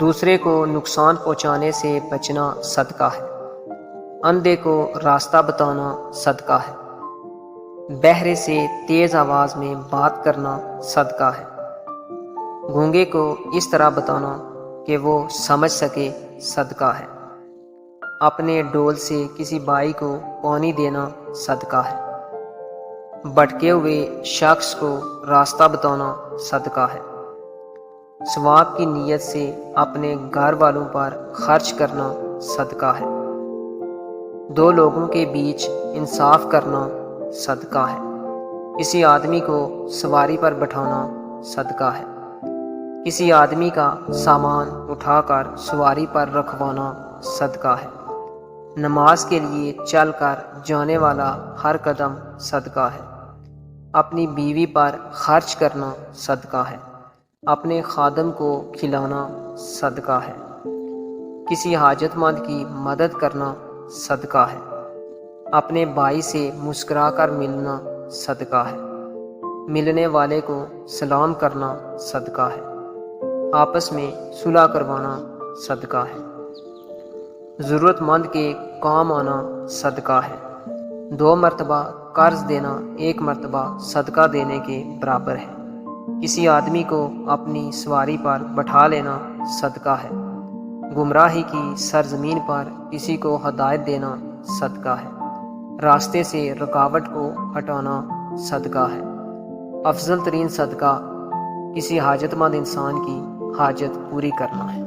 دوسرے کو نقصان پہنچانے سے بچنا صدقہ ہے۔ اندھے کو راستہ بتانا صدقہ ہے۔ بہرے سے تیز آواز میں بات کرنا صدقہ ہے۔ گونگے کو اس طرح بتانا کہ وہ سمجھ سکے صدقہ ہے۔ اپنے ڈول سے کسی بھائی کو پانی دینا صدقہ ہے۔ بھٹکے ہوئے شخص کو راستہ بتانا صدقہ ہے۔ ثواب کی نیت سے اپنے گھر والوں پر خرچ کرنا صدقہ ہے۔ دو لوگوں کے بیچ انصاف کرنا صدقہ ہے۔ کسی آدمی کو سواری پر بٹھانا صدقہ ہے۔ کسی آدمی کا سامان اٹھا کر سواری پر رکھوانا صدقہ ہے۔ نماز کے لیے چل کر جانے والا ہر قدم صدقہ ہے۔ اپنی بیوی پر خرچ کرنا صدقہ ہے۔ اپنے خادم کو کھلانا صدقہ ہے۔ کسی حاجت مند کی مدد کرنا صدقہ ہے۔ اپنے بھائی سے مسکرا کر ملنا صدقہ ہے۔ ملنے والے کو سلام کرنا صدقہ ہے۔ آپس میں صلح کروانا صدقہ ہے۔ ضرورت مند کے کام آنا صدقہ ہے۔ 2 مرتبہ قرض دینا 1 مرتبہ صدقہ دینے کے برابر ہے۔ کسی آدمی کو اپنی سواری پر بٹھا لینا صدقہ ہے۔ گمراہی کی سرزمین پر کسی کو ہدایت دینا صدقہ ہے۔ راستے سے رکاوٹ کو ہٹانا صدقہ ہے۔ افضل ترین صدقہ کسی حاجت مند انسان کی حاجت پوری کرنا ہے۔